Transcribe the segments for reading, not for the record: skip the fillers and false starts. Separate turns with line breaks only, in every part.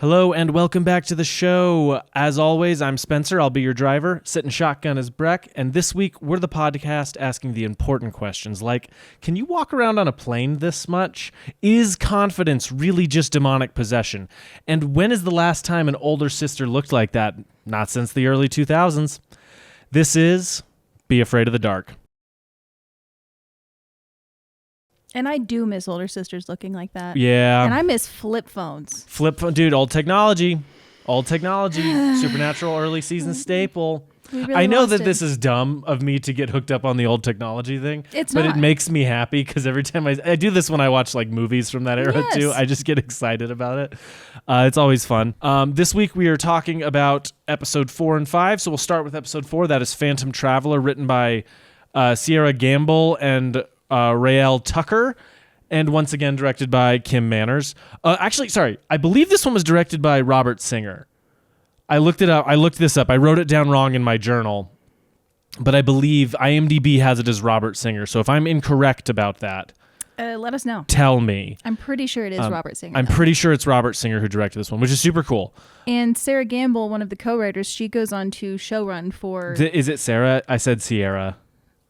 Hello and welcome back to the show. As always, I'm Spencer. I'll be your driver. Sitting shotgun is Breck. And this week, we're the podcast asking the important questions like, can you walk around on a plane this much? Is confidence really just demonic possession? And when is the last time an older sister looked like that? Not since the early 2000s. This is Be Afraid of the Dark.
And I do miss older sisters looking like that.
Yeah.
And I miss flip phones.
Flip phone, dude, old technology. Supernatural early season staple.
Really
I know that
it.
this is dumb of me to get hooked up on the old technology thing.
It's
but
not.
It makes me happy because every time I do this when I watch like movies from that era too, I just get excited about it. It's always fun. This week we are talking about episode 4 and 5. So we'll start with episode 4. That is Phantom Traveler, written by Sierra Gamble and Rael Tucker, and once again directed by Kim Manners. I believe this one was directed by Robert Singer. I looked this up. I wrote it down wrong in my journal, but I believe IMDb has it as Robert Singer. So if I'm incorrect about that,
let us know.
Tell me.
I'm pretty sure it is Robert Singer.
I'm pretty sure it's Robert Singer who directed this one, which is super cool.
And Sarah Gamble, one of the co-writers, she goes on to showrun for...
Is it Sarah? I said Sierra.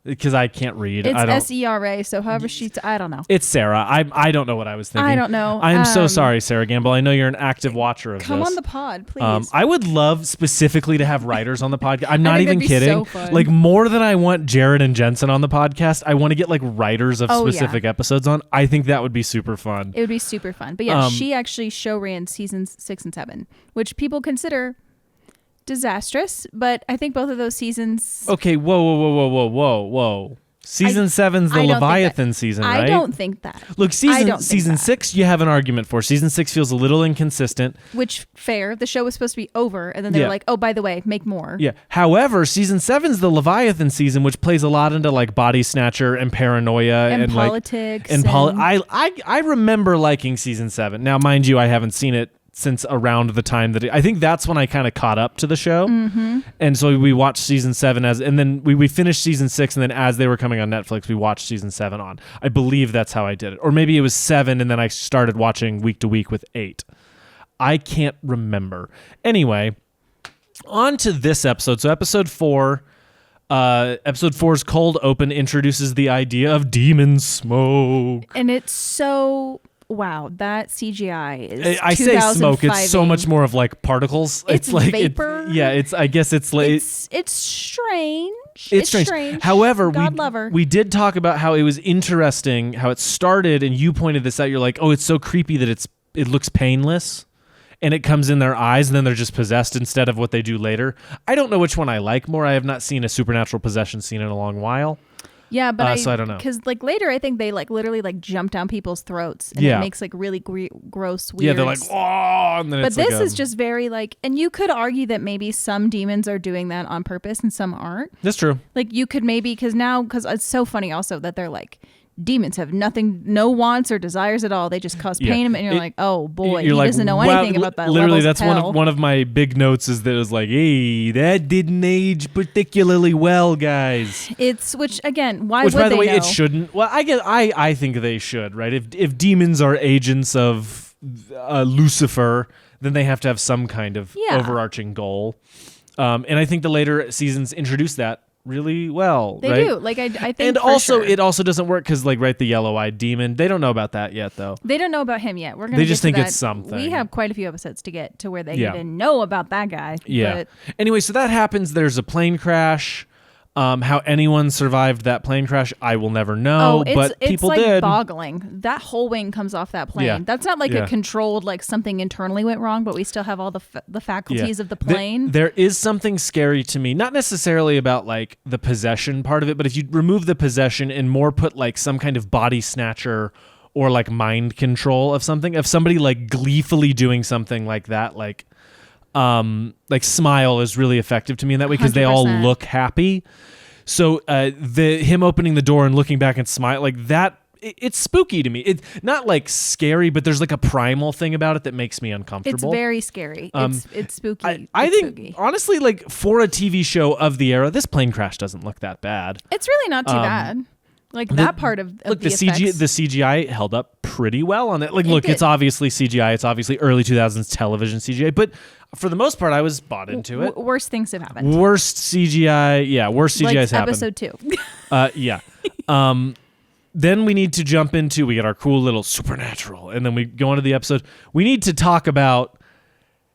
Because I can't read.
It's S-E-R-A, so however I don't know.
It's Sarah. I don't know what I was thinking.
I don't know.
I'm so sorry, Sarah Gamble. I know you're an active watcher of this.
Come on the pod, please.
I would love specifically to have writers on the podcast. I'm not even kidding.
So fun.
Like more than I want Jared and Jensen on the podcast, I want to get like writers of specific episodes on. I think that would be super fun.
It would be super fun. But yeah, she actually show ran seasons 6 and 7, which people consider disastrous, but I think both of those seasons...
Okay, whoa. Season 7's the Leviathan season, right?
I don't think that.
Look, season 6, you have an argument for. Season 6 feels a little inconsistent.
Which, fair. The show was supposed to be over, and then they were like, oh, by the way, make more.
Yeah. However, season 7's the Leviathan season, which plays a lot into like body snatcher and paranoia and
politics.
I remember liking season 7. Now, mind you, I haven't seen it since around the time that I think that's when I kind of caught up to the show.
Mm-hmm.
And so we watched season 7 and then we finished season 6, and then as they were coming on Netflix, we watched season 7 on. I believe that's how I did it. Or maybe it was 7 and then I started watching week to week with 8. I can't remember. Anyway, on to this episode. So episode 4, episode 4's cold open introduces the idea of demon smoke.
And it's so... Wow, that CGI is.
I say smoke. It's so much more of like particles.
It's
like
vapor.
I guess it's like
it's strange.
It's strange. However, we did talk about how it was interesting how it started, and you pointed this out. You're like, oh, it's so creepy that it looks painless, and it comes in their eyes, and then they're just possessed instead of what they do later. I don't know which one I like more. I have not seen a supernatural possession scene in a long while.
Yeah, but
so I don't know.
Because like later, I think they like literally like jump down people's throats, and it makes like really gross, weird.
Yeah, they're like, oh, and then
but
it's
this
like
is just very like, and you could argue that maybe some demons are doing that on purpose and some aren't.
That's true.
Like you could maybe because it's so funny also that they're like, demons have no wants or desires at all. They just cause pain, and you're like, oh boy, he doesn't know anything about that.
Literally, that's one of my big notes is that it was like, hey, that didn't age particularly well, guys.
Which again, why
would
they know? Which, by the way,
it shouldn't. Well, I think they should, right? If demons are agents of Lucifer, then they have to have some kind of overarching goal. And I think the later seasons introduce that really well.
They
right?
do. Like I think,
and also it also doesn't work because like the yellow-eyed demon, they don't know about that yet though.
They don't know about him yet.
They just think it's something.
We have quite a few episodes to get to where they even know about that guy.
Yeah.
But
anyway, so that happens. There's a plane crash. How anyone survived that plane crash, I will never know. But people
did. It's like
did.
boggling. That whole wing comes off that plane.
Yeah.
That's not like a controlled, like something internally went wrong, but we still have all the faculties of the plane.
There is something scary to me, not necessarily about like the possession part of it, but if you remove the possession and more put like some kind of body snatcher or like mind control of something, of somebody like gleefully doing something like that, like Smile is really effective to me in that way because they all look happy. So him opening the door and looking back and smile like that, it's spooky to me. It's not like scary, but there's like a primal thing about it that makes me uncomfortable.
It's very scary. It's spooky.
I think
spooky.
Honestly, like for a TV show of the era, this plane crash doesn't look that bad.
It's really not too bad. Like that part of
look,
the effects.
The CGI held up pretty well on it. Like, look, it's obviously CGI. It's obviously early 2000s television CGI. But for the most part, I was bought into it.
Worst things have happened.
Worst CGI. Yeah, worst CGI has happened.
Episode 2.
Yeah. Then we need to jump into, we get our cool little supernatural. And then we go into the episode. We need to talk about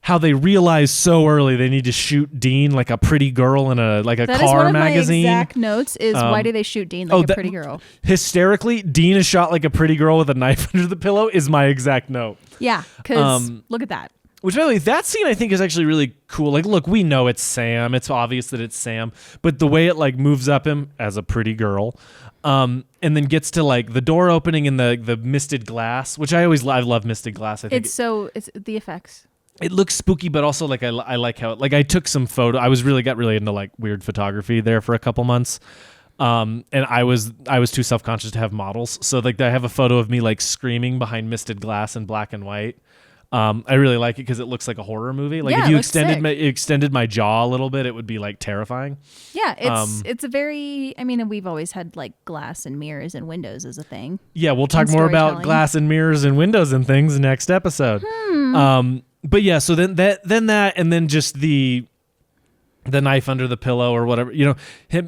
how they realize so early they need to shoot Dean like a pretty girl in a car magazine.
That is one of my exact notes is why do they shoot Dean like a pretty girl?
Hysterically, Dean is shot like a pretty girl with a knife under the pillow is my exact note.
Yeah, because look at that.
Which, by the way, that scene I think is actually really cool. Like, look, we know it's Sam. It's obvious that it's Sam. But the way it like moves up him as a pretty girl, and then gets to like the door opening and the misted glass, which I love misted glass. I think
it's the effects.
It looks spooky, but also like I like how I took some photo. I got really into like weird photography there for a couple months, and I was too self-conscious to have models. So like I have a photo of me like screaming behind misted glass in black and white. I really like it because it looks like a horror movie. Like if you extended my jaw a little bit, it would be like terrifying.
Yeah, it's a very. I mean, we've always had like glass and mirrors and windows as a thing.
Yeah, we'll talk more about glass and mirrors and windows and things next episode. But yeah, so then that, and then just the knife under the pillow or whatever,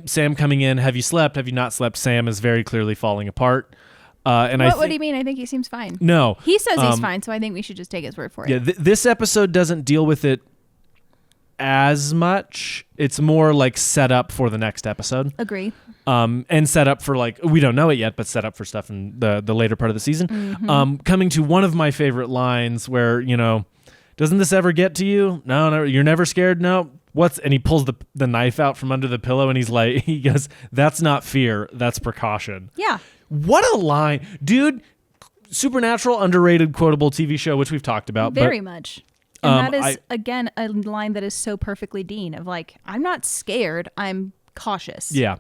Sam coming in. Have you slept? Have you not slept? Sam is very clearly falling apart.
What do you mean? I think he seems fine.
No,
he says he's fine, so I think we should just take his word for it.
Yeah, this episode doesn't deal with it as much. It's more like set up for the next episode.
Agree.
And set up for like, we don't know it yet, but set up for stuff in the later part of the season. Mm-hmm. Coming to one of my favorite lines where, doesn't this ever get to you? No, you're never scared? No. And he pulls the knife out from under the pillow and he goes, that's not fear, that's precaution.
Yeah.
What a line. Dude, Supernatural, underrated, quotable TV show, which we've talked about.
Very much. And that is, again, a line that is so perfectly Dean of like, I'm not scared, I'm cautious.
Yeah.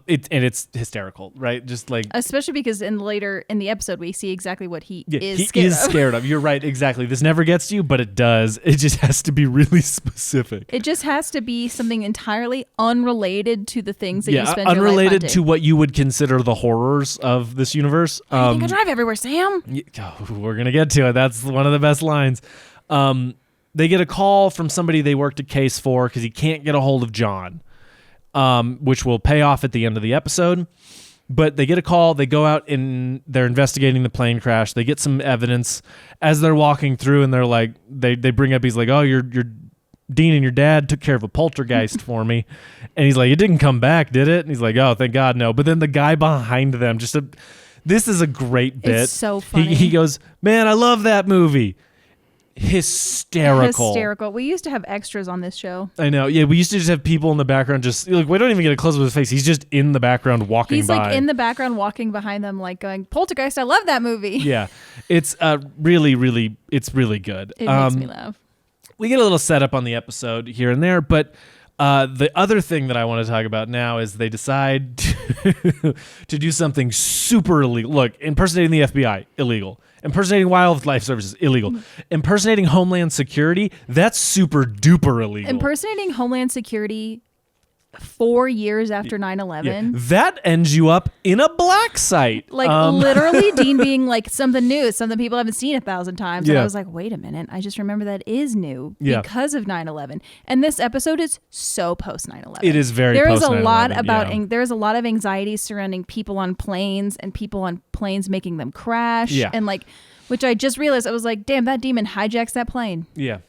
It's hysterical, right? Just like,
especially because later in the episode we see exactly what he is
scared of. You're right, exactly. This never gets to you, but it does. It just has to be really specific.
It just has to be something entirely unrelated to the things that you spend your life
unrelated
hunting.
To what you would consider the horrors of this universe.
I think I drive everywhere, Sam.
We're gonna get to it. That's one of the best lines. They get a call from somebody they worked a case for because he can't get a hold of John. Which will pay off at the end of the episode. But they get a call. They go out and they're investigating the plane crash. They get some evidence as they're walking through, and they're like, they bring up, he's like, oh, your Dean and your dad took care of a poltergeist for me. And he's like, it didn't come back, did it? And he's like, oh, thank God, no. But then the guy behind them, this is a great bit.
It's so funny.
He goes, man, I love that movie. Hysterical.
We used to have extras on this show.
I know. Yeah, we used to just have people in the background just like, we don't even get a close up of his face. He's just in the background walking by.
He's like in the background walking behind them like going, Poltergeist, I love that movie.
Yeah. It's really, really, it's really good.
It makes me laugh.
We get a little setup on the episode here and there, but the other thing that I want to talk about now is they decide to do something super illegal. Look, impersonating the FBI, illegal. Impersonating wildlife services, illegal. Impersonating Homeland Security, that's super duper illegal.
Impersonating Homeland Security 4 years after 9/11.
Yeah. That ends you up in a black site.
Like literally Dean being like something new, something people haven't seen 1,000 times. And I was like, wait a minute, I just remember that is new because of 9/11. And this episode is so post 9/11.
It is very
post 9/11. There is a lot of anxiety surrounding people on planes and people on planes making them crash.
Yeah.
And like, which I just realized, I was like, damn, that demon hijacks that plane.
Yeah.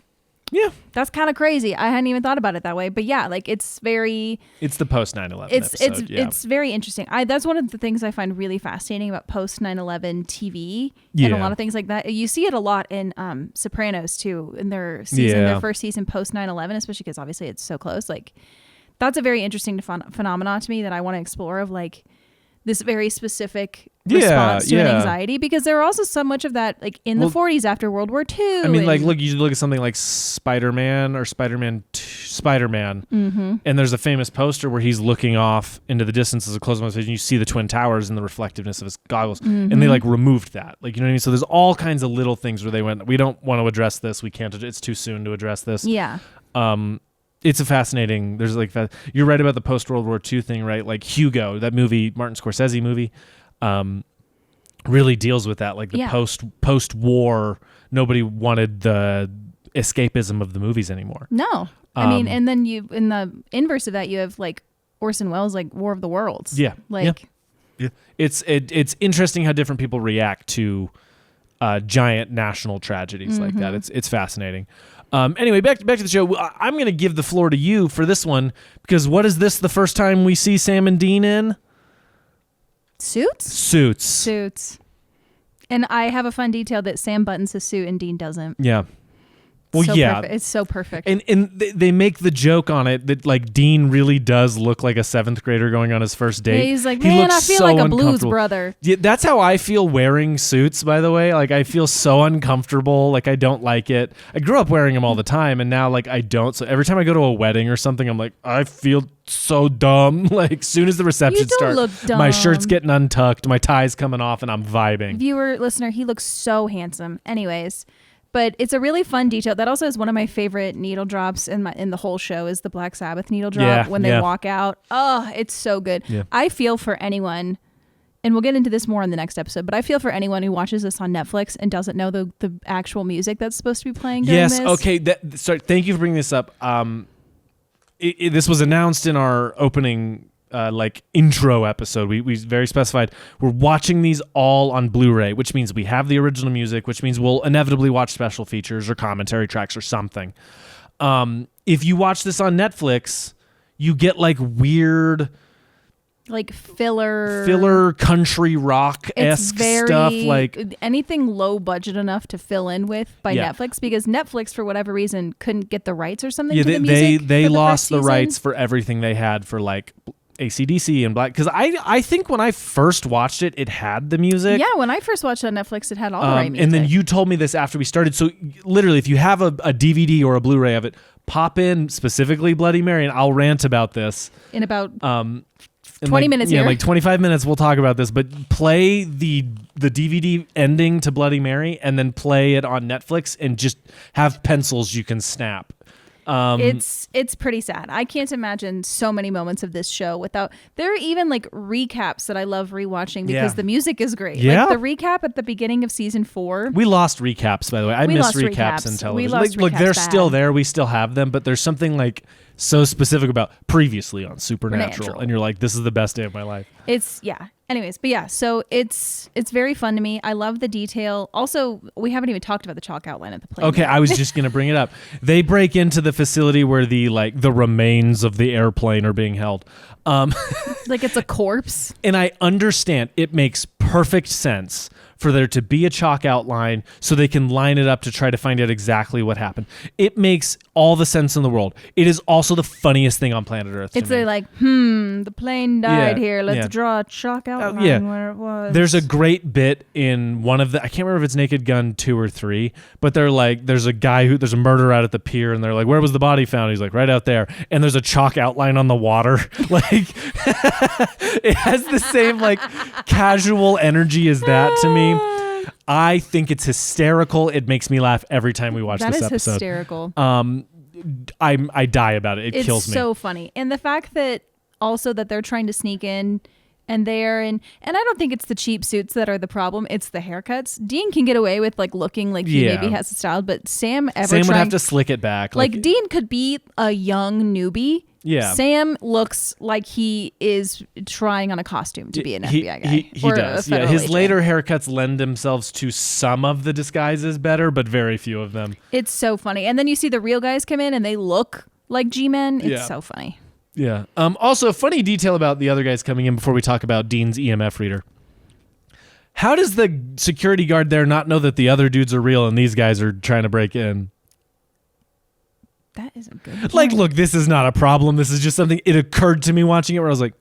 Yeah.
That's kind of crazy. I hadn't even thought about it that way. But yeah, like it's the
post 9/11 episode.
It's very interesting. That's one of the things I find really fascinating about post 9/11 TV and a lot of things like that. You see it a lot in Sopranos too, in their season, their first season post 9/11, especially because obviously it's so close. Like that's a very interesting phenomenon to me that I want to explore of like this very specific response to an anxiety, because there were also so much of that like in the 40s after World War II.
I mean, like you look at something like Spider-Man or Spider-Man, and there's a famous poster where he's looking off into the distance as a close-up and you see the Twin Towers and the reflectiveness of his goggles, and they like removed that. Like, you know what I mean? So there's all kinds of little things where they went, we don't want to address this. We can't. It's too soon to address this.
Yeah.
It's a fascinating. There's like that. You're right about the post World War II thing, right? Like Hugo, that movie, Martin Scorsese movie, really deals with that, like the post-war. Nobody wanted the escapism of the movies anymore.
No, I mean, and then you in the inverse of that, you have like Orson Welles, like War of the Worlds.
Yeah,
like
it's interesting how different people react to giant national tragedies like that. It's fascinating. Anyway, back to the show. I'm going to give the floor to you for this one because what is this? The first time we see Sam and Dean in Suits. And I have a fun detail that Sam buttons his suit and Dean doesn't. Yeah. Well,
so
yeah,
perfect. It's so perfect.
And they make the joke on it that like Dean really does look like a 7th grader going on his first date.
Yeah, he's like, man, I feel like a blues brother.
Yeah, that's how I feel wearing suits, by the way. Like I feel so uncomfortable. Like I don't like it. I grew up wearing them all the time, and now like I don't. So every time I go to a wedding or something, I'm like, I feel so dumb. Like soon as the reception starts, my shirt's getting untucked, my tie's coming off, and I'm vibing.
Viewer, listener, he looks so handsome. Anyways. But it's a really fun detail. That also is one of my favorite needle drops in the whole show is the Black Sabbath needle drop when they walk out. Oh, it's so good. Yeah. I feel for anyone, and we'll get into this more in the next episode, but I feel for anyone who watches this on Netflix and doesn't know the actual music that's supposed to be playing during this.
Okay. Sorry, thank you for bringing this up. This was announced in our opening intro episode. We very specified we're watching these all on Blu-ray, which means we have the original music, which means we'll inevitably watch special features or commentary tracks or something. If you watch this on Netflix, you get like weird
like filler
country rock-esque stuff, like
anything low budget enough to fill in with by Netflix, because Netflix for whatever reason couldn't get the rights or something to the music.
They lost the rights for everything they had for like AC/DC and Black, because I think when I first watched it had the music.
Yeah, when I first watched it on Netflix, it had all the right music.
And then you told me this after we started. So literally, if you have a DVD or a Blu-ray of it, pop in specifically Bloody Mary, and I'll rant about this
in about 20 minutes.
Yeah, like 25 minutes. We'll talk about this, but play the DVD ending to Bloody Mary, and then play it on Netflix, and just have pencils you can snap.
It's pretty sad. I can't imagine so many moments of this show without. There are even like recaps that I love rewatching because the music is great.
Yeah.
Like the recap at the beginning of season 4.
We lost recaps, by the way. I miss recaps in television. Look, they're still there. We still have them, but there's something like so specific about previously on Supernatural, and you're like, this is the best day of my life. Anyways, but yeah, so it's very fun to me. I love the detail. Also, we haven't even talked about the chalk outline at the plane. Okay, I was just gonna bring it up. They break into the facility where the remains of the airplane are being held.
Like it's a corpse.
And I understand it makes perfect sense for there to be a chalk outline so they can line it up to try to find out exactly what happened. It makes all the sense in the world. It is also the funniest thing on planet Earth.
It's like, the plane died here. Let's draw a chalk outline where it was.
There's a great bit in one of the, I can't remember if it's Naked Gun 2 or 3, but they're like, there's a murder out at the pier, and they're like, where was the body found? He's like, right out there. And there's a chalk outline on the water. Like, it has the same like casual energy as that to me. I think it's hysterical. It makes me laugh every time we watch this episode.
That is hysterical.
I die about it. It kills me.
It's so funny. And the fact that also that they're trying to sneak in and and I don't think it's the cheap suits that are the problem. It's the haircuts. Dean can get away with like looking like he maybe has a style, but Sam would have
to slick it back.
Like Dean could be a young newbie. Yeah. Sam looks like he is trying on a costume to be an FBI guy.
He does. Yeah. His later haircuts lend themselves to some of the disguises better, but very few of them.
It's so funny. And then you see the real guys come in and they look like G-men. It's so funny.
Yeah. Also, a funny detail about the other guys coming in before we talk about Dean's EMF reader. How does the security guard there not know that the other dudes are real and these guys are trying to break in?
That is a good point.
Like, look, this is not a problem. This is just something. It occurred to me watching it where I was like,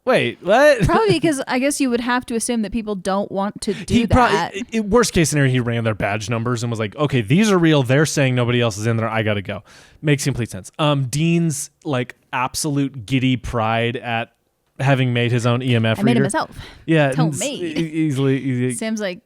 wait, what?
Probably because I guess you would have to assume that people don't want to do that.
Worst case scenario, he ran their badge numbers and was like, okay, these are real. They're saying nobody else is in there. I got to go. Makes complete sense. Dean's like absolute giddy pride at having made his own EMF reader.
I made it myself.
Yeah.
Don't me.
Easily.
Sam's like,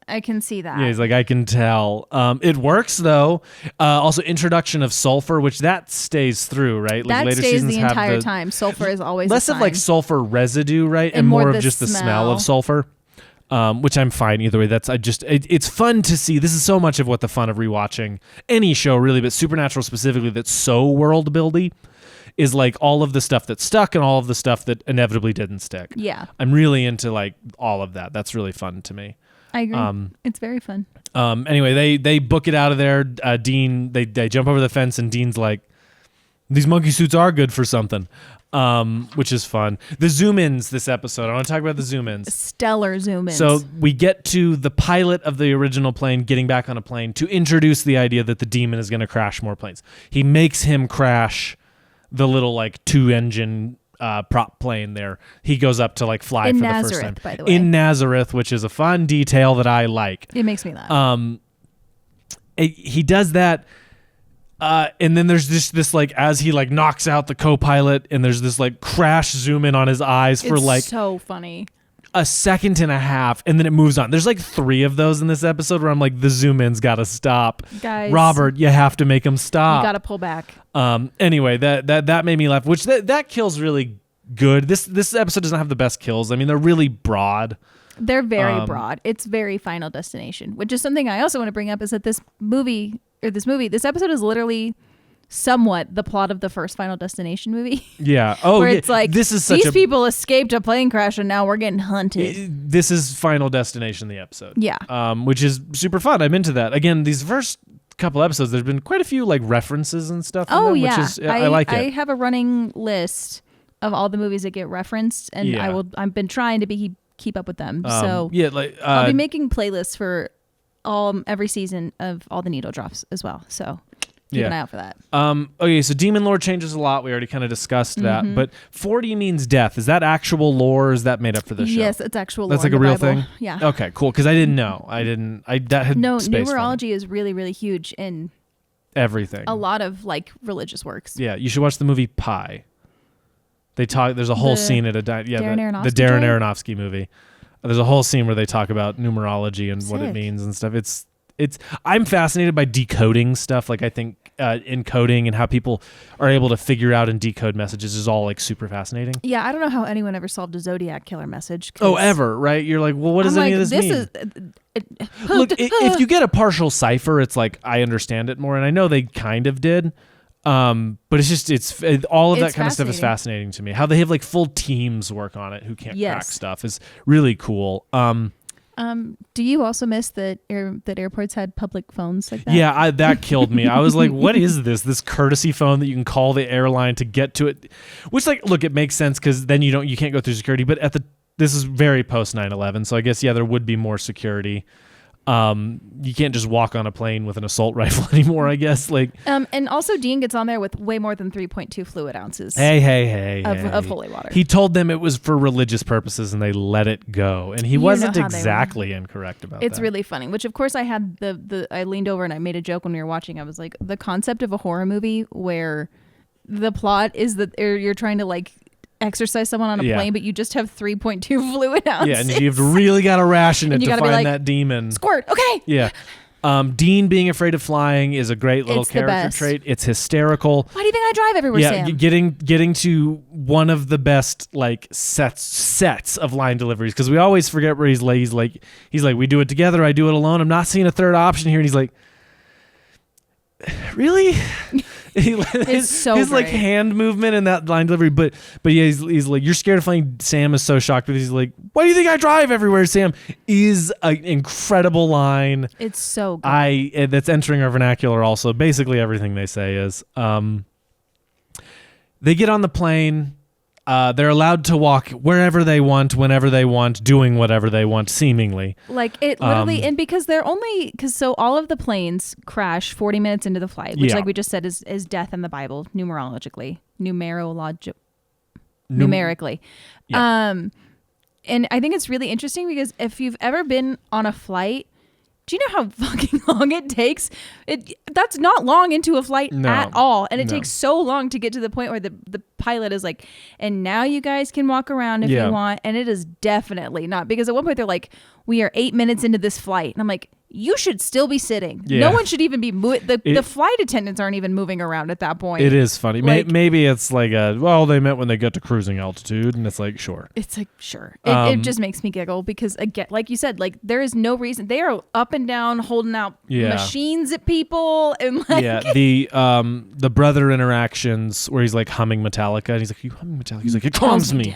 I can see that.
Yeah, he's like, I can tell. It works though. Also, introduction of sulfur, which that stays through, right?
Like that later stays the entire time. Sulfur is always
less of like sulfur residue, right, and more of just the smell of sulfur. which I'm fine either way. It's fun to see. This is so much of what the fun of rewatching any show really, but Supernatural specifically, that's so world buildy, is like all of the stuff that stuck and all of the stuff that inevitably didn't stick.
Yeah.
I'm really into like all of that. That's really fun to me.
I agree. It's very fun.
Anyway, they book it out of there. Dean, they jump over the fence, and Dean's like, these monkey suits are good for something, which is fun. The zoom-ins this episode. I want to talk about the zoom-ins.
Stellar zoom-ins.
So we get to the pilot of the original plane getting back on a plane to introduce the idea that the demon is going to crash more planes. He makes him crash the little like 2-engine prop plane there. He goes up to like fly
in
for
Nazareth,
the first time.
by the way.
In Nazareth, which is a fun detail that I like.
It makes me laugh.
He does that. And then there's this like, as he like knocks out the co-pilot, and there's this like crash zoom in on his eyes for like
so funny,
a second and a half, and then it moves on. There's like 3 of those in this episode where I'm like, the zoom in's got to stop,
guys.
Robert, you have to make them stop.
You got to pull back.
Anyway, that made me laugh. Which that kill's really good. This episode doesn't have the best kills. I mean, they're really broad.
They're very broad. It's very Final Destination, which is something I also want to bring up, is that this episode is literally somewhat the plot of the first Final Destination movie.
Yeah. Oh,
where
yeah.
it's like,
this is
these people escaped a plane crash and now we're getting hunted.
This is Final Destination, the episode.
Yeah.
Which is super fun. I'm into that. Again, these first couple episodes, there's been quite a few like references and stuff.
Oh,
in them,
yeah.
Which is, I like it.
I have a running list of all the movies that get referenced, and I've been trying to keep up with them. So
yeah, like
I'll be making playlists for every season of all the needle drops as well. So keep an eye out for that.
Okay, so Demon lore changes a lot. We already kind of discussed that. But 40 means death. Is that actual lore, or is that made up for the show?
Yes, it's actual lore.
That's like a real thing?
Yeah.
Okay, cool. Because I didn't know. That had
No,
space for me.
numerology is really, really huge in
everything.
a lot of like religious works.
Yeah, you should watch the movie Pi. They talk. There's a whole scene at the Darren Aronofsky movie. There's a whole scene where they talk about numerology and what it means and stuff. I'm fascinated by decoding stuff. Like I think encoding and how people are able to figure out and decode messages is all like super fascinating.
Yeah, I don't know how anyone ever solved a Zodiac killer message.
Oh, ever, right? You're like, well, what does any of this mean? Look, if you get a partial cipher, it's like I understand it more, and I know they kind of did. But it's all of that kind of stuff is fascinating to me. How they have like full teams work on it who can't crack stuff is really cool.
Do you also miss that airports had public phones like that?
Yeah, that killed me. I was like, what is this courtesy phone that you can call the airline to get to it? Which, like, look, it makes sense because then you can't go through security. But this is very post 9/11, so I guess there would be more security. You can't just walk on a plane with an assault rifle anymore, I guess. Like,
and also Dean gets on there with way more than 3.2 fluid ounces. Of holy water. He
told them it was for religious purposes, and they let it go. And he wasn't exactly incorrect about that.
It's really funny. Which, of course, I had I leaned over and I made a joke when we were watching. I was like, the concept of a horror movie where the plot is that you're trying to like exercise someone on a plane, but you just have 3.2 fluid ounces.
Yeah, and you've really got to ration it to find that demon.
Squirt, okay.
Yeah. Dean being afraid of flying is a great little character trait. It's hysterical.
Why do you think I drive everywhere, Sam?
Getting to one of the best like sets of line deliveries, because we always forget where he's like, we do it together, I do it alone. I'm not seeing a third option here. And he's like, really? His like hand movement and that line delivery, but yeah, he's like, you're scared of flying. Sam is so shocked, but he's like, why do you think I drive everywhere? Sam is an incredible line.
It's so good.
That's entering our vernacular also. Basically everything they say is they get on the plane. They're allowed to walk wherever they want, whenever they want, doing whatever they want, seemingly.
Like it literally, and because so all of the planes crash 40 minutes into the flight, which like we just said is death in the Bible, numerically.
Yeah.
And I think it's really interesting because if you've ever been on a flight, do you know how fucking long it takes? That's not long into a flight at all. And it takes so long to get to the point where the pilot is like, and now you guys can walk around if you want. And it is definitely not, because at one point they're like, we are 8 minutes into this flight. And I'm like, you should still be sitting.
Yeah.
No one should even be moving. The flight attendants aren't even moving around at that point.
It is funny. Maybe it's like they meant when they get to cruising altitude, and it's like, sure.
It's like, sure. It just makes me giggle because, again, like you said, like there is no reason. They are up and down holding out machines at people. And like
the brother interactions where he's like humming Metallica, and he's like, you humming Metallica? He's like, it calms me.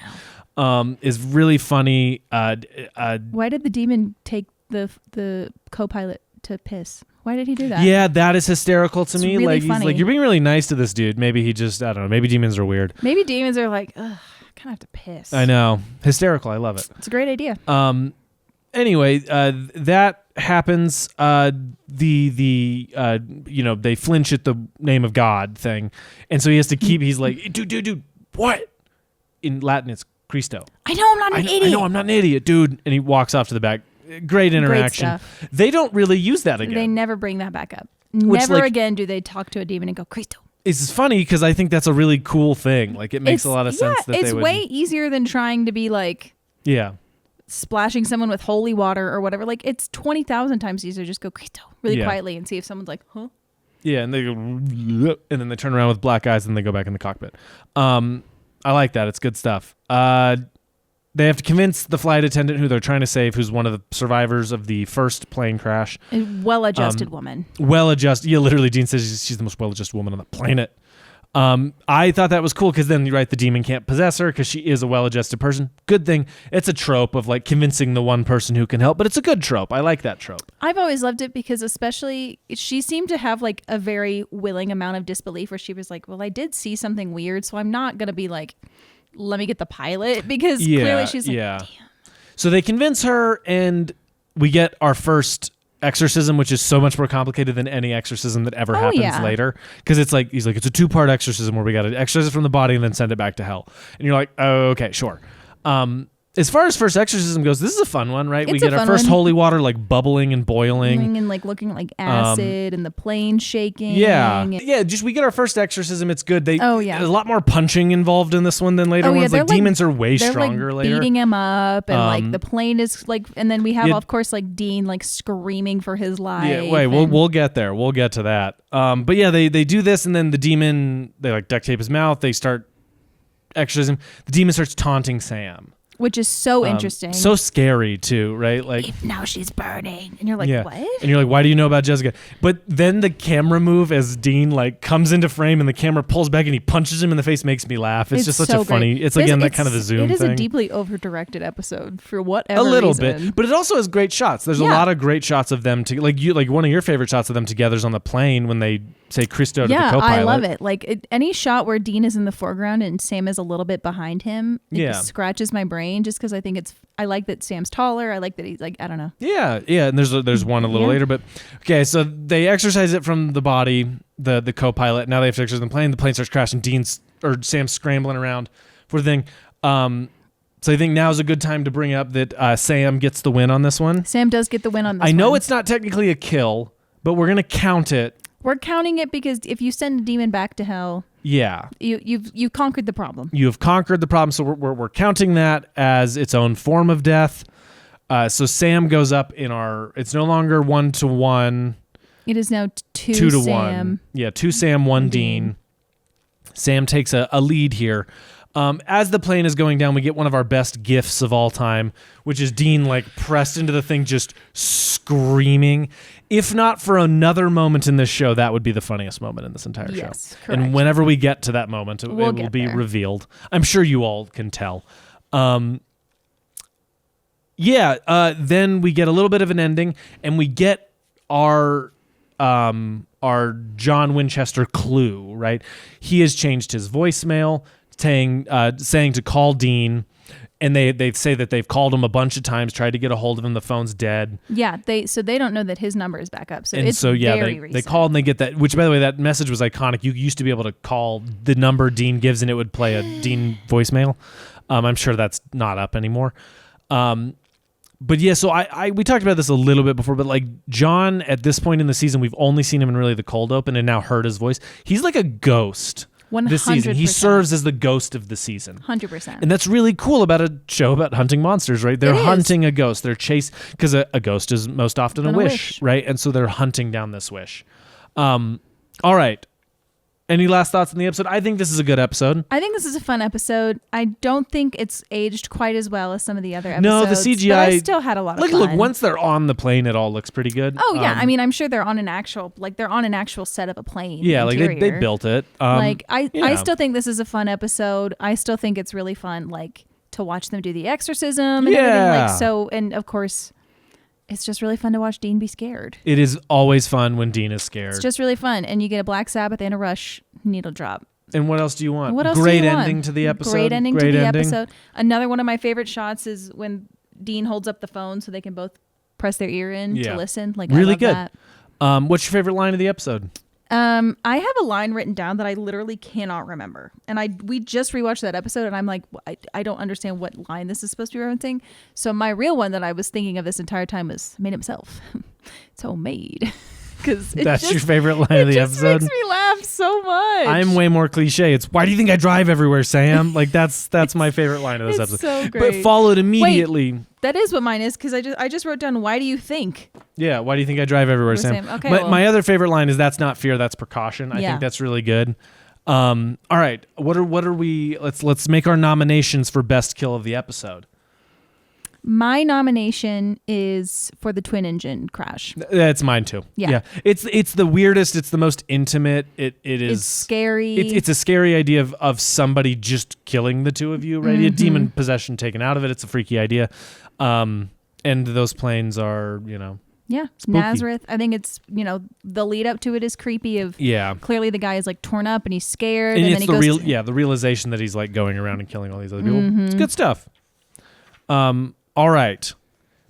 Is really funny.
Why did the demon take the co-pilot to piss? Why did he do that?
Yeah, that is hysterical to me.
Really
like
funny.
He's like, you're being really nice to this dude. Maybe he just, I don't know. Maybe demons are weird.
Maybe demons are like, ugh, I kind of have to piss.
I know. Hysterical. I love it.
It's a great idea.
Anyway, that happens. They flinch at the name of God thing, and so he has to keep. He's like, dude, what? In Latin, it's Cristo.
I know I'm not an idiot.
I know I'm not an idiot, dude. And he walks off to the back. Great interaction.
Great stuff.
They don't really use that again.
They never bring that back up. Never again do they talk to a demon and go, Cristo.
It's funny because I think that's a really cool thing. Like, it makes a lot of sense that
it's
they would.
way easier than trying to be like, splashing someone with holy water or whatever. Like, it's 20,000 times easier to just go Cristo really quietly and see if someone's like, huh?
Yeah, and they go, and then they turn around with black eyes and they go back in the cockpit. I like that. It's good stuff. They have to convince the flight attendant who they're trying to save, who's one of the survivors of the first plane crash.
A well-adjusted woman.
Well-adjusted. Yeah, literally, Dean says she's the most well-adjusted woman on the planet. I thought that was cool because then, the demon can't possess her because she is a well-adjusted person. Good thing. It's a trope of like convincing the one person who can help, but it's a good trope. I like that trope.
I've always loved it because especially she seemed to have like a very willing amount of disbelief where she was like, well, I did see something weird, so I'm not going to be like, let me get the pilot, because clearly she's like, damn.
So they convince her, and we get our first exorcism, which is so much more complicated than any exorcism that ever happens later. Because it's like, he's like, it's a 2-part exorcism where we got to exorcise it from the body and then send it back to hell. And you're like, oh, okay, sure. As far as first exorcism goes, this is a fun one, right? We get our first holy water like bubbling and boiling.
And like looking like acid and the plane shaking.
Yeah, just we get our first exorcism. It's good. There's a lot more punching involved in this one than later ones. Like demons are way stronger later.
Beating him up and like the plane is like, and then we have of course like Dean like screaming for his life.
Yeah, wait, we'll get there. We'll get to that. But yeah, they do this, and then the demon, they like duct tape his mouth. They start exorcism. The demon starts taunting Sam.
Which is so interesting.
So scary too, right? Like,
now she's burning. And you're like, what?
And you're like, why do you know about Jessica? But then the camera move as Dean like comes into frame and the camera pulls back and he punches him in the face makes me laugh. It's just such a funny, it's again that kind of the zoom thing.
It is a deeply over-directed episode for whatever reason.
A little bit. But it also has great shots. There's a lot of great shots of them like one of your favorite shots of them together is on the plane when they say Cristo to the co-pilot.
I love it. Like any shot where Dean is in the foreground and Sam is a little bit behind him, it scratches my brain just because I think I like that Sam's taller. I like that he's like, I don't know. Yeah.
And there's one a little later, but okay. So they exercise it from the body, the co-pilot. Now they have to exercise the plane. The plane starts crashing. Sam's scrambling around for the thing. So I think now is a good time to bring up that Sam gets the win on this one.
Sam does get the win on this one.
I know it's not technically a kill, but we're going to count it.
We're counting it because if you send a demon back to hell, you've conquered the problem.
You have conquered the problem, so we're counting that as its own form of death. So Sam goes up in our. It's no longer 1-to-1.
It is now 2 to Sam.
1. Yeah, 2 Sam, 1 Dean. Sam takes a lead here. As the plane is going down, we get one of our best gifs of all time, which is Dean like pressed into the thing, just screaming. If not for another moment in this show, that would be the funniest moment in this entire show.
Correct.
And whenever we get to that moment, it will be revealed. I'm sure you all can tell. Then we get a little bit of an ending, and we get our John Winchester clue, right? He has changed his voicemail, saying to call Dean. And they say that they've called him a bunch of times, tried to get a hold of him. The phone's dead.
Yeah, they don't know that his number is back up. So very recent.
They call and they get that. Which, by the way, that message was iconic. You used to be able to call the number Dean gives, and it would play a Dean voicemail. I'm sure that's not up anymore. But yeah, so we talked about this a little bit before, but like John at this point in the season, we've only seen him in really the cold open and now heard his voice. He's like a ghost. this season. He serves as the ghost of the season.
100%.
And that's really cool about a show about hunting monsters, right? They're hunting a ghost. They're because a ghost is most often a wish, right? And so they're hunting down this wish. All right. Any last thoughts on the episode? I think this is a good episode.
I think this is a fun episode. I don't think it's aged quite as well as some of the other episodes.
No, the CGI.
But I still had a lot of fun.
Look, once they're on the plane, it all looks pretty good.
Oh yeah, I mean, I'm sure they're on an actual set of a plane.
Yeah, like they built it.
I still think this is a fun episode. I still think it's really fun, like to watch them do the exorcism and everything. And of course, it's just really fun to watch Dean be scared.
It is always fun when Dean is scared.
It's just really fun. And you get a Black Sabbath and a Rush needle drop.
And what else do you want?
What else
Great
do you
ending
want?
to the episode.
Great ending to the episode. Another one of my favorite shots is when Dean holds up the phone so they can both press their ear in to listen. Like,
really
I love
good. That. What's your favorite line of the episode?
I have a line written down that I literally cannot remember. And we just rewatched that episode and I'm like, I don't understand what line this is supposed to be referencing. So my real one that I was thinking of this entire time was made himself. It's homemade.
That's your favorite line of the episode?
It makes me laugh so much.
I'm way more cliche. It's, why do you think I drive everywhere, Sam? Like that's my favorite line of this episode.
So great.
But followed immediately.
Wait, that is what mine is because I just wrote down, why do you think?
Yeah, why do you think I drive everywhere, Sam?
Okay,
my other favorite line is, that's not fear, that's precaution. I think that's really good. All right, what are we? Let's make our nominations for best kill of the episode.
My nomination is for the twin engine crash.
That's mine too. Yeah. It's the weirdest. It's the most intimate. It is.
It's scary.
It's a scary idea of somebody just killing the two of you, right? Mm-hmm. A demon possession taken out of it. It's a freaky idea. And those planes are,
Yeah,
spooky.
Nazareth. I think it's, the lead up to it is creepy. Clearly the guy is like torn up and he's scared. And
it's then the realization that he's like going around and killing all these other people.
Mm-hmm.
It's good stuff. All right.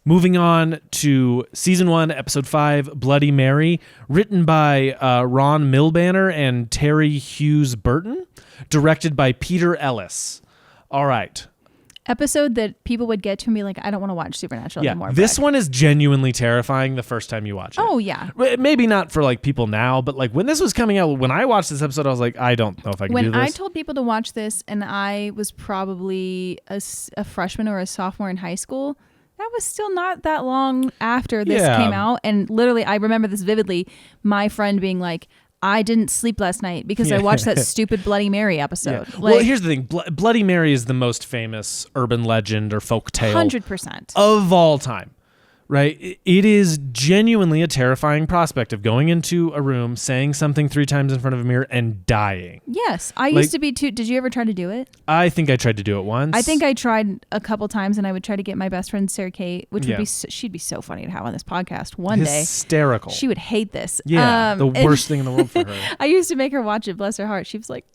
Moving on to season 1, episode 5, Bloody Mary, written by Ron Milbanner and Terry Hughes Burton, directed by Peter Ellis. All right.
Episode that people would get to and be like, I don't want to watch Supernatural anymore.
This one is genuinely terrifying the first time you watch it.
Oh, yeah.
Maybe not for like people now, but like when this was coming out, when I watched this episode, I was like, I don't know if I can do this.
When I told people to watch this and I was probably a freshman or a sophomore in high school, that was still not that long after this came out. And literally, I remember this vividly, my friend being like, I didn't sleep last night because I watched that stupid Bloody Mary episode.
Yeah. Well, here's the thing. Bloody Mary is the most famous urban legend or folk tale
100%
of all time, right? It is genuinely a terrifying prospect of going into a room, saying something 3 times in front of a mirror and dying.
Yes. I used to be too. Did you ever try to do it?
I think I tried to do it once.
I think I tried a couple times and I would try to get my best friend, Sarah Kate, which would be, she'd be so funny to have on this podcast one day.
Hysterical.
She would hate this.
Yeah. The worst thing in the world for her.
I used to make her watch it, bless her heart. She was like,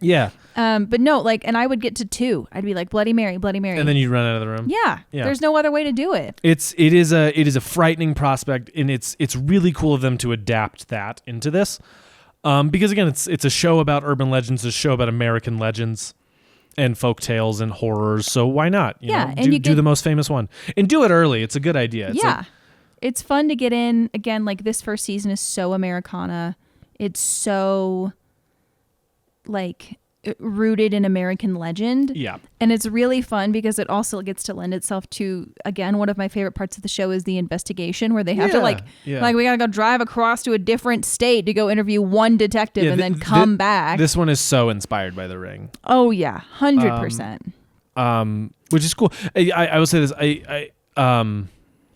yeah.
But no, and I would get to 2. I'd be like, Bloody Mary, Bloody Mary.
And then you'd run out of the room.
Yeah. There's no other way to do it.
It is a frightening prospect, and it's really cool of them to adapt that into this, because again, it's a show about urban legends, a show about American legends and folk tales and horrors. So why not? Do the most famous one and do it early. It's a good idea.
It's fun to get in. Again, like this first season is so Americana. It's so rooted in American legend.
Yeah.
And it's really fun because it also gets to lend itself to, again, one of my favorite parts of the show is the investigation where they have to we gotta go drive across to a different state to go interview one detective and then come back.
This one is so inspired by The Ring.
Oh yeah, 100%.
Which is cool. I will say this. I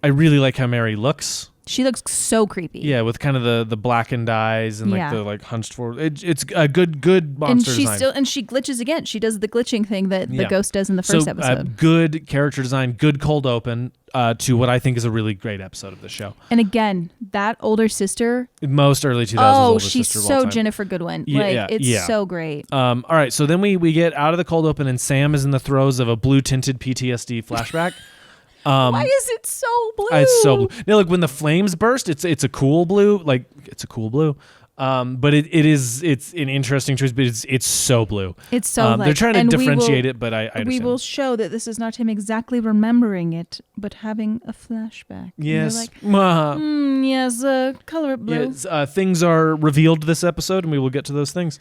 really like how Mary looks.
She looks so creepy.
Yeah, with kind of the blackened eyes and the hunched forward. It's a good monster design.
And she glitches again. She does the glitching thing that the ghost does in the first episode.
Good character design, good cold open to what I think is a really great episode of the show.
And again, that older sister.
Most early 2000s older sister
she's
of all
so
time.
Jennifer Goodwin. It's so great.
All right, so then we get out of the cold open and Sam is in the throes of a blue-tinted PTSD flashback.
Why is it so blue?
It's so blue. Now, look, when the flames burst, it's a cool blue. It's a cool blue. But it's an interesting choice, but it's so blue.
It's so
they're trying to differentiate it, but I understand.
We will show that this is not him exactly remembering it, but having a flashback.
Yes.
Yes, color it blue.
Yes, things are revealed this episode, and we will get to those things.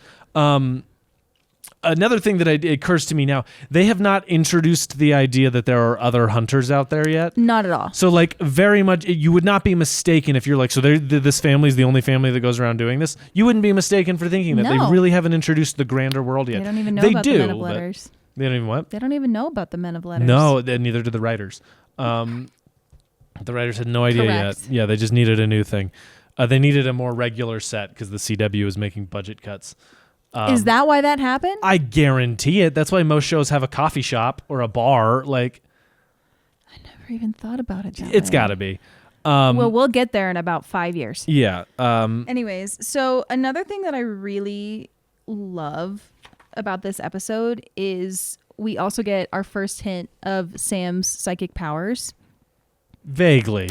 Another thing that occurs to me now, they have not introduced the idea that there are other hunters out there yet.
Not at all.
So, like, very much, you would not be mistaken if you're like, so this family is the only family that goes around doing this. You wouldn't be mistaken for thinking that. They really haven't introduced the grander world yet.
They don't even know about the Men of Letters.
They don't even what?
They don't even know about the Men of Letters.
No, neither did the writers. The writers had no idea yet. Yeah, they just needed a new thing. They needed a more regular set because the CW was making budget cuts.
Is that why that happened?
I guarantee it. That's why most shows have a coffee shop or a bar. Like,
I never even thought about it.
It's got to be.
Well, we'll get there in about 5 years.
Yeah.
Anyways, so another thing that I really love about this episode is we also get our first hint of Sam's psychic powers.
Vaguely.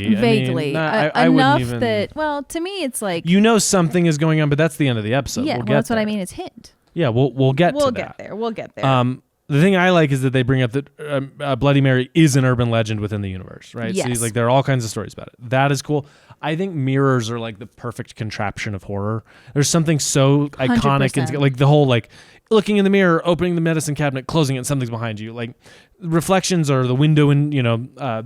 I
enough
even,
that, well, to me, it's like...
something is going on, but that's the end of the episode.
Yeah, that's what I mean. It's hint.
Yeah, we'll get to that.
We'll get there.
The thing I like is that they bring up that Bloody Mary is an urban legend within the universe, right?
Yes.
So he's like, there are all kinds of stories about it. That is cool. I think mirrors are like the perfect contraption of horror. There's something so iconic
100%.
and like the whole like looking in the mirror, opening the medicine cabinet, closing it, and something's behind you. Like reflections are the window, and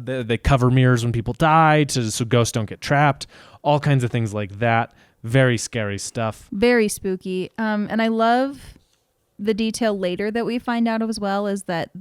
they cover mirrors when people die so ghosts don't get trapped. All kinds of things like that. Very scary stuff.
Very spooky. And I love the detail later that we find out as well is that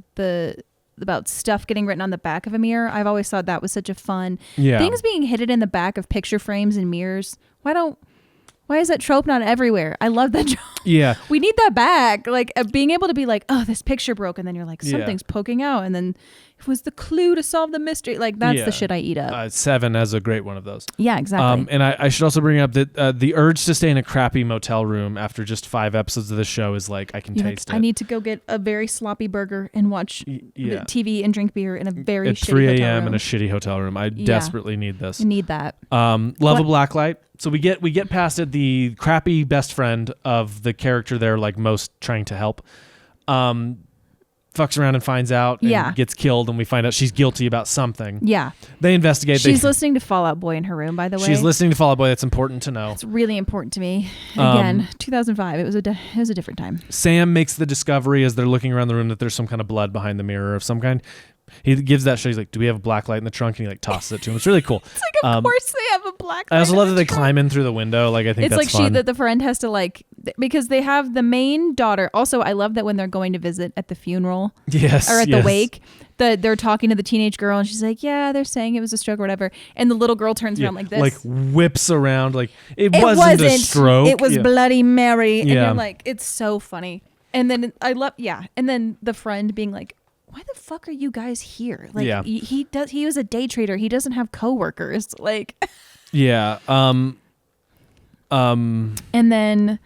about stuff getting written on the back of a mirror. I've always thought that was such a fun things being hidden in the back of picture frames and mirrors. Why is that trope not everywhere? I love that trope.
Yeah.
We need that back. Like being able to be like, oh, this picture broke. And then you're like, something's poking out. And then it was the clue to solve the mystery. Like that's the shit I eat up.
Seven has a great one of those.
Yeah, exactly.
And I should also bring up that the urge to stay in a crappy motel room after just 5 episodes of the show is like, I can taste it.
I need to go get a very sloppy burger and watch TV and drink beer in a very shitty
3
hotel
a.m.
room.
in a shitty hotel room. I desperately need this.
You need that.
Love a blacklight. So we get past it, the crappy best friend of the character they're like most trying to help. Fucks around and finds out and gets killed, and we find out she's guilty about something.
Yeah.
They investigate.
She's listening to Fall Out Boy in her room, by the way.
She's listening to Fall Out Boy. That's important to know.
It's really important to me. Again, 2005. It was a different time. Sam
makes the discovery as they're looking around the room that there's some kind of blood behind the mirror of some kind. He gives that shot. He's like, do we have a black light in the trunk? And he like tosses it to him. It's really cool.
It's like, of course they have a black light.
I also love that they climb in through the window. Like, I think that's fun.
It's like the friend has to like, because they have the main daughter. Also, I love that when they're going to visit at the funeral.
Yes.
Or at the wake, they're talking to the teenage girl and she's like, yeah, they're saying it was a stroke or whatever. And the little girl turns around like this.
Like whips around. Like, it wasn't a stroke.
It was Bloody Mary. And you're like, it's so funny. And then and then the friend being like, why the fuck are you guys here? Like he was a day trader. He doesn't have coworkers. Like
and
then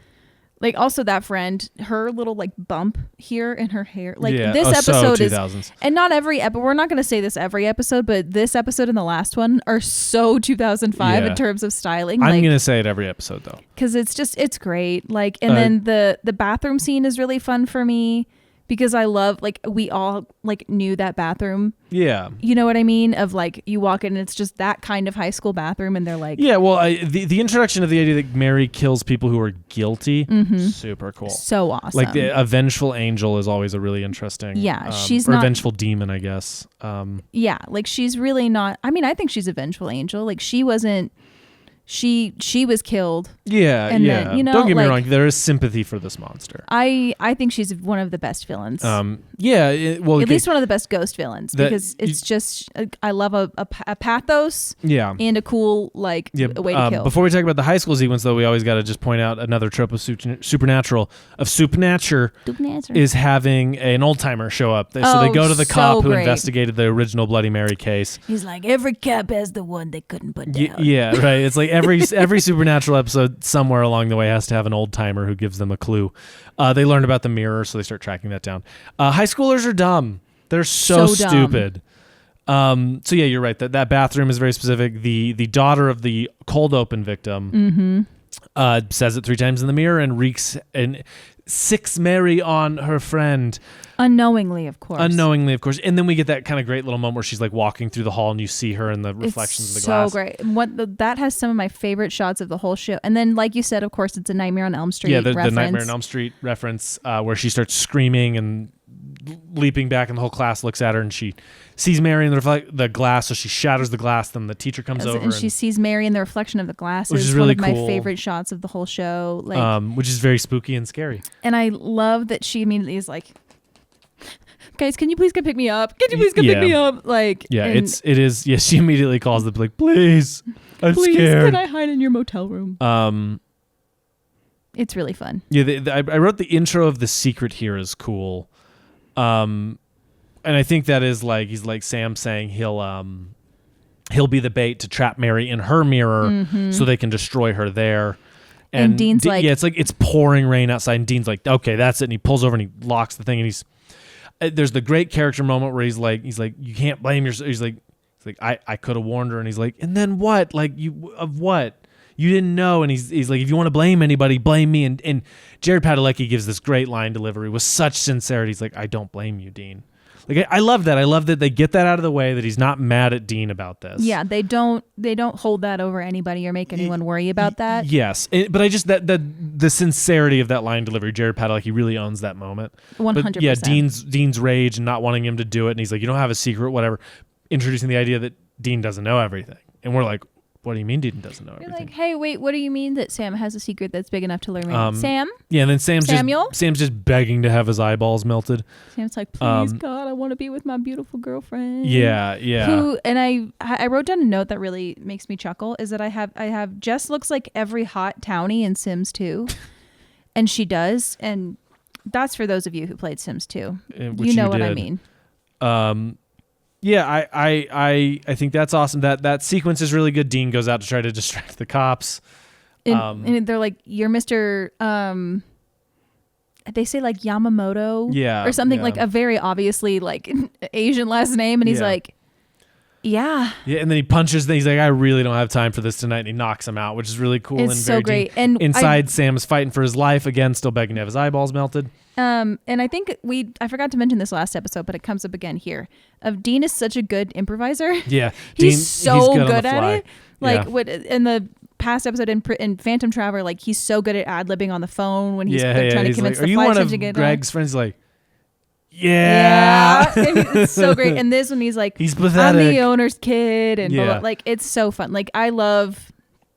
like also that friend, her little like bump here in her hair. Like this episode
so
is
2000s.
And not every episode, we're not gonna say this every episode, but this episode and the last one are so 2005 in terms of styling.
I'm gonna say it every episode though.
Because it's great. Like and then the bathroom scene is really fun for me. Because I love, like, we all, like, knew that bathroom.
Yeah.
You know what I mean? Of, like, you walk in and it's just that kind of high school bathroom and they're like...
Yeah, well, the introduction of the idea that Mary kills people who are guilty, super cool.
So awesome.
Like, a vengeful angel is always a really interesting...
Yeah, she's
or
not...
a vengeful demon, I guess.
Yeah, like, she's really not... I mean, I think she's a vengeful angel. Like, she wasn't... She was killed.
Yeah,
and then, you know,
don't get me
like,
wrong. There is sympathy for this monster.
I think she's one of the best villains.
At
least one of the best ghost villains because it's just I love a pathos.
Yeah,
and a cool way to kill.
Before we talk about the high school sequence, though, we always got to just point out another trope of Supernatural is having an old timer show up. So they go to the cop who investigated the original Bloody Mary case.
He's like, every cop has the one they couldn't put down.
Yeah, right. It's like every Supernatural episode somewhere along the way has to have an old timer who gives them a clue. They learn about the mirror, so they start tracking that down. High schoolers are dumb. They're so stupid. So yeah, you're right. That bathroom is very specific. The daughter of the cold open victim says it 3 times in the mirror and reeks and sicks Mary on her friend.
Unknowingly, of course.
And then we get that kind of great little moment where she's like walking through the hall and you see her in the reflections of the glass.
So great. That has some of my favorite shots of the whole show. And then, like you said, of course, it's a Nightmare on Elm Street reference.
The Nightmare on Elm Street reference where she starts screaming and leaping back and the whole class looks at her and she sees Mary in the glass, so she shatters the glass. Then the teacher comes over
and she sees Mary in the reflection of the glass,
which is really
one of
cool.
my favorite shots of the whole show, like,
which is very spooky and scary.
And I love that she immediately is like, guys, can you please come pick me up? Can you please come pick me up? Like,
it is. Yeah, she immediately calls them like, please, I'm scared.
Can I hide in your motel room? It's really fun.
Yeah, I wrote the intro of The Secret here is cool. And I think that is like, he's like Sam saying he'll be the bait to trap Mary in her mirror so they can destroy her there.
And Dean's like,
yeah, it's like it's pouring rain outside and Dean's like, okay, that's it. And he pulls over and he locks the thing and there's the great character moment where he's like, you can't blame yourself. He's like, I could have warned her. And he's like, and then what? Like of what? You didn't know. And he's like, if you want to blame anybody, blame me. And Jared Padalecki gives this great line delivery with such sincerity. He's like, I don't blame you, Dean. Like, I love that. I love that they get that out of the way, that he's not mad at Dean about this.
Yeah, they don't hold that over anybody or make anyone worry about that.
Yes, but I just the sincerity of that line delivery, Jared Padalecki really owns that moment.
100%.
Yeah, Dean's rage and not wanting him to do it, and he's like, you don't have a secret, whatever. Introducing the idea that Dean doesn't know everything, and we're like, what do you mean Dean doesn't know everything?
You're like, hey, wait, what do you mean that Sam has a secret that's big enough to learn? Sam?
Yeah, and then Sam's
Samuel?
just begging to have his eyeballs melted.
Sam's like, please, God, I want to be with my beautiful girlfriend.
Yeah.
And I wrote down a note that really makes me chuckle, is that I have Jess looks like every hot townie in Sims 2. And she does. And that's for those of you who played Sims 2. You know what I mean.
Yeah, I think that's awesome. That sequence is really good. Dean goes out to try to distract the cops.
And they're like, you're Mr. They say like Yamamoto or something, like a very obviously like Asian last name. And he's like, yeah. Yeah,
and then he punches. He's like, I really don't have time for this tonight. And he knocks him out, which is really cool.
It's
and
so
very
great.
Dean. And inside, Sam's fighting for his life again, still begging to have his eyeballs melted.
And I think I forgot to mention this last episode, but it comes up again here. Dean is such a good improviser.
Yeah,
he's so good at it. Like in the past episode in Phantom Traveler, like he's so good at ad-libbing on the phone when he's trying to convince the flight attendant to get
Greg's friends. Like, yeah.
It's so great. And this one, he's like,
he's pathetic.
I'm the owner's kid, and blah, blah. Like it's so fun. Like I love.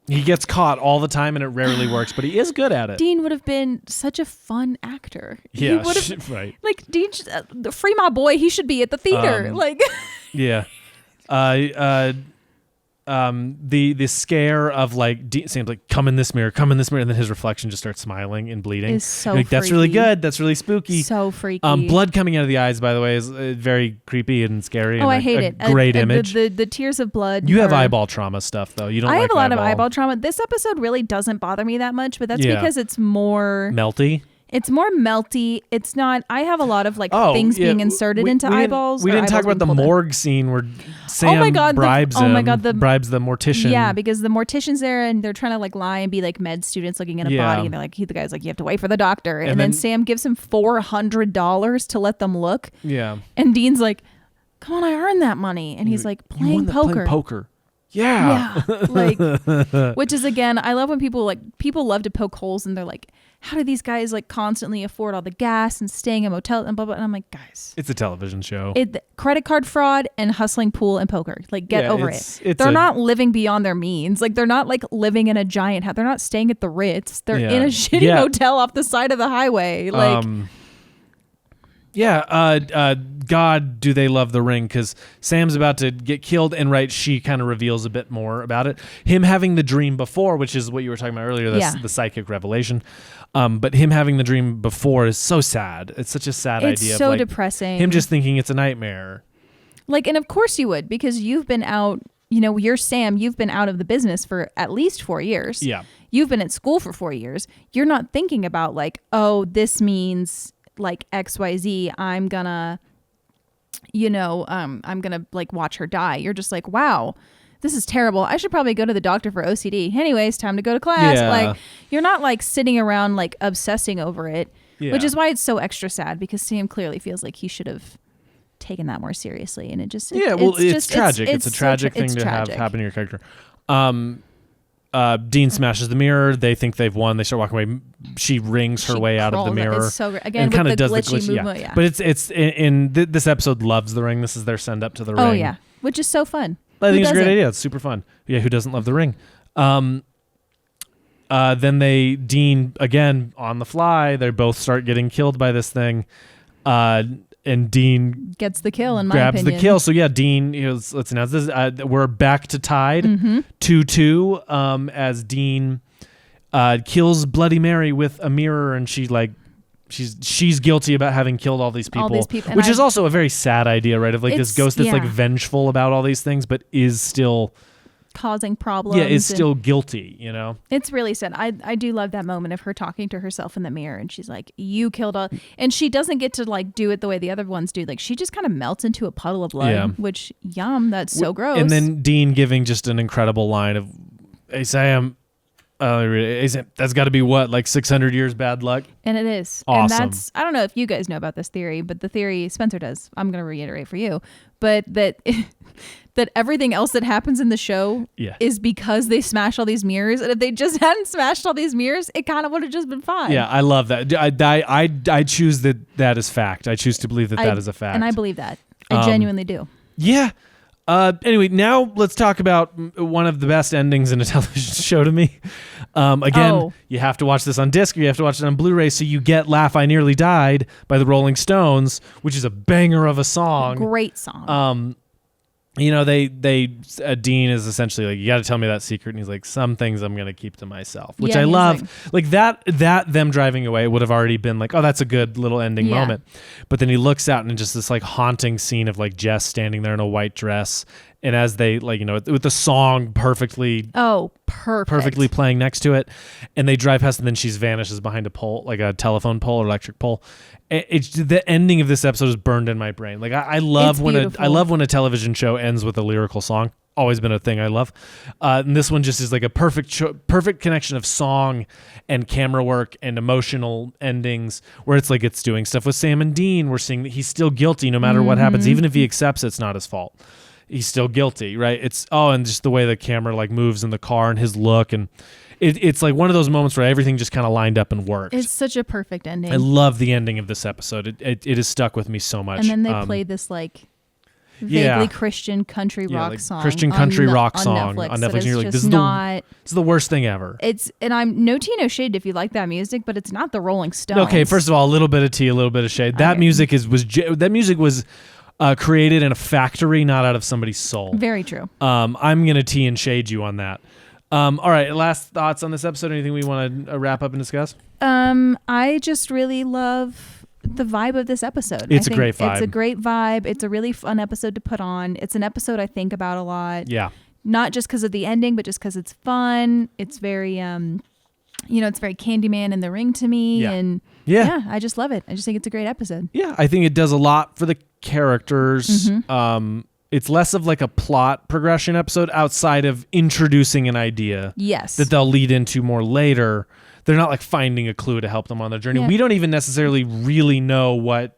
He gets caught all the time and it rarely works, but he is good at it.
Dean would have been such a fun actor.
Yeah,
right. Like Dean, free my boy. He should be at the theater.
Yeah. The scare of like Sam's like, come in this mirror, and then his reflection just starts smiling and bleeding.
Is so
like, that's really good. That's really spooky.
So freaky.
Blood coming out of the eyes, by the way, is very creepy and scary.
Oh,
and
I hate it.
Great image.
The tears of blood.
You have eyeball trauma stuff though. You don't.
I have a lot of eyeball trauma. This episode really doesn't bother me that much, but that's because it's more
melty.
It's more melty. It's not. I have a lot of things being inserted into eyeballs.
We didn't talk about the morgue scene where Sam bribes the mortician.
Yeah, because the mortician's there and they're trying to like lie and be like med students looking at a body, and they're like, the guy's like, you have to wait for the doctor, and then Sam gives him $400 to let them look. Yeah, and Dean's like, come on, I earned that money, and he's like, playing poker.
Yeah.
Like, which is again, I love when people love to poke holes and they're like, how do these guys like constantly afford all the gas and staying in motel and blah, blah. And I'm like, guys,
it's a television show.
Credit card fraud and hustling pool and poker. Like, get over it. They're not living beyond their means. Like, they're not like living in a giant house. They're not staying at the Ritz. They're in a shitty motel off the side of the highway. Like,
God, do they love the ring, because Sam's about to get killed, and she kind of reveals a bit more about it. Him having the dream before, which is what you were talking about earlier, the psychic revelation. But him having the dream before is so sad. It's such a sad idea.
It's so depressing.
Him just thinking it's a nightmare.
Like, and of course you would, because you've been out, you're Sam, you've been out of the business for at least 4 years. Yeah. You've been at school for 4 years. You're not thinking about like, oh, this means like XYZ, I'm gonna like watch her die. You're just like, wow, this is terrible. I should probably go to the doctor for OCD. Anyways, time to go to class.
Yeah.
Like, you're not like sitting around like obsessing over it, which is why it's so extra sad, because Sam clearly feels like he should have taken that more seriously, and it's
tragic. It's a tragic thing to have happen to your character. Dean smashes the mirror. They think they've won. They start walking away. She rings her way out of the mirror.
It's so great. Again, with the glitchy movement. Yeah.
But it's in this episode loves the ring. This is their send up to the ring.
Oh yeah, which is so fun.
I think it's a great idea. It's super fun. Yeah, who doesn't love the ring? Then Dean again on the fly. They both start getting killed by this thing. And Dean
gets the kill, in my
grabs
opinion.
the kill. So yeah, Dean, let's announce this. We're back to tied 2-2 as Dean kills Bloody Mary with a mirror, and she's guilty about having killed all these people, which is also a very sad idea, right? Of like this ghost that's like vengeful about all these things, but is still
causing problems.
Yeah, is still guilty,
It's really sad. I do love that moment of her talking to herself in the mirror, and she's like, you killed all, and she doesn't get to like do it the way the other ones do. Like, she just kind of melts into a puddle of blood, which, that's so gross.
And then Dean giving just an incredible line of, hey Sam, that's got to be what, like 600 years bad luck?
And it is.
Awesome.
And I don't know if you guys know about this theory, but the theory Spencer does, I'm going to reiterate for you, but that that everything else that happens in the show is because they smash all these mirrors. And if they just hadn't smashed all these mirrors, it kind of would have just been fine.
Yeah, I love that. I choose that as fact. I choose to believe that is a fact.
And I believe that. I genuinely do.
Yeah. Anyway, now let's talk about one of the best endings in a television show to me. You have to watch this on disc, or you have to watch it on Blu-ray, so you get Laugh I Nearly Died by the Rolling Stones, which is a banger of a song.
Great song.
Dean is essentially like, you got to tell me that secret, and he's like, some things I'm going to keep to myself, which I love. Like that them driving away would have already been like, oh, that's a good little ending moment. But then he looks out, and just this like haunting scene of like Jess standing there in a white dress, and as they with the song perfectly playing next to it, and they drive past, and then she vanishes behind a pole, like a telephone pole or electric pole. It's the ending of this episode is burned in my brain. Like I love when a television show ends with a lyrical song. Always been a thing I love. And this one just is like a perfect connection of song and camera work and emotional endings, where it's like it's doing stuff with Sam and Dean. We're seeing that he's still guilty no matter what happens, even if he accepts it's not his fault. He's still guilty, right? And just the way the camera like moves in the car and his look, and it's like one of those moments where everything just kind of lined up and worked.
It's such a perfect ending.
I love the ending of this episode. It has stuck with me so much.
And then they played this like vaguely Christian country rock song.
Christian country rock song
on
Netflix.
And you're like,
this is the worst thing ever.
And I'm no tea, no shade if you like that music, but it's not the Rolling Stones.
Okay, first of all, a little bit of tea, a little bit of shade. That music was created in a factory, not out of somebody's soul.
Very true.
I'm gonna tea and shade you on that. All right, last thoughts on this episode? Anything we want to wrap up and discuss?
I just really love the vibe of this episode.
It's a great vibe.
It's a great vibe. It's a really fun episode to put on. It's an episode I think about a lot.
Yeah.
Not just because of the ending, but just because it's fun. It's very, it's very Candyman in the Ring to me.
Yeah.
And I just love it. I just think it's a great episode.
Yeah, I think it does a lot for the characters. It's less of like a plot progression episode outside of introducing an idea.
Yes.
That they'll lead into more later. They're not like finding a clue to help them on their journey. Yeah. We don't even necessarily really know what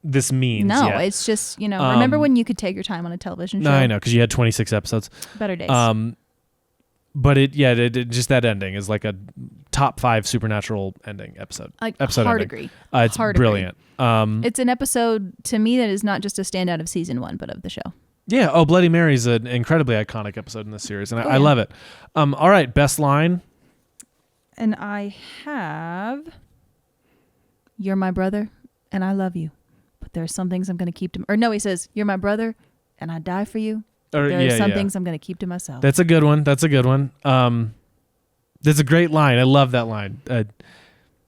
this means yet.
It's just, remember when you could take your time on a television show?
No, I know, because you had 26 episodes.
Better days.
But it just that ending is like a top 5 supernatural ending episode.
Agree.
It's brilliant.
It's an episode to me that is not just a standout of season 1, but of the show.
Yeah. Oh, Bloody Mary is an incredibly iconic episode in this series, and I love it. All right, best line.
And I have, "You're my brother, and I love you, but there are some things I'm going to keep to." Or no, he says, "You're my brother, and I die for you. There are some things I'm going to keep to myself."
That's a good one. That's a great line. I love that line.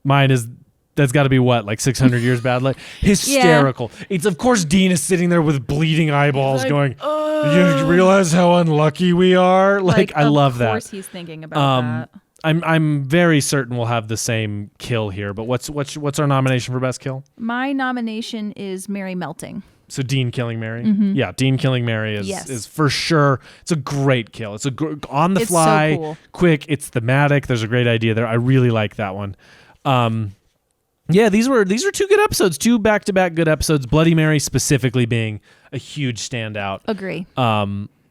Mine is, that's got to be what, like 600 years bad luck? Hysterical. Yeah. It's, of course, Dean is sitting there with bleeding eyeballs going, you realize how unlucky we are? Like I love that. Of
course he's thinking about that.
I'm very certain we'll have the same kill here, but what's our nomination for best kill?
My nomination is Mary melting.
So Dean killing Mary. Yeah, Dean killing Mary is for sure. It's a great kill. It's on the fly,
so cool.
quick. It's thematic. There's a great idea there. I really like that one. Yeah, these were 2 good episodes, 2 back-to-back good episodes. Bloody Mary specifically being a huge standout.
Agree.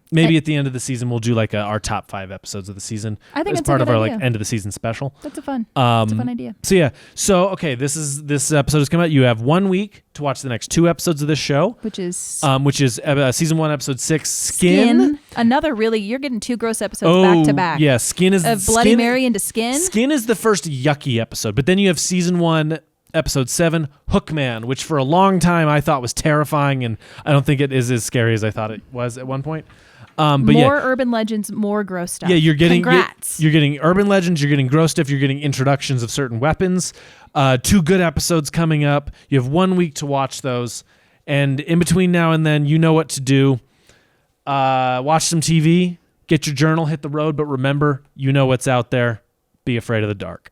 Maybe at the end of the season we'll do like our top 5 episodes of the season.
I think
as
it's
part
a
of
good
our
idea.
like end of the season special.
That's a fun idea.
So yeah. So okay, this episode has come out. You have 1 week to watch the next 2 episodes of this show,
which is
season 1, episode 6, Skin.
Another really, you're getting 2 gross episodes back to back.
Yeah, Skin is
of Bloody Mary into Skin.
Skin is the first yucky episode, but then you have season 1. Episode 7, Hookman, which for a long time I thought was terrifying, and I don't think it is as scary as I thought it was at one point. But
more urban legends, more gross stuff.
Yeah, you're getting
Congrats.
You're getting urban legends, you're getting gross stuff, you're getting introductions of certain weapons. 2 good episodes coming up. You have 1 week to watch those, and in between now and then, you know what to do. Watch some TV, get your journal, hit the road, but remember, you know what's out there. Be afraid of the dark.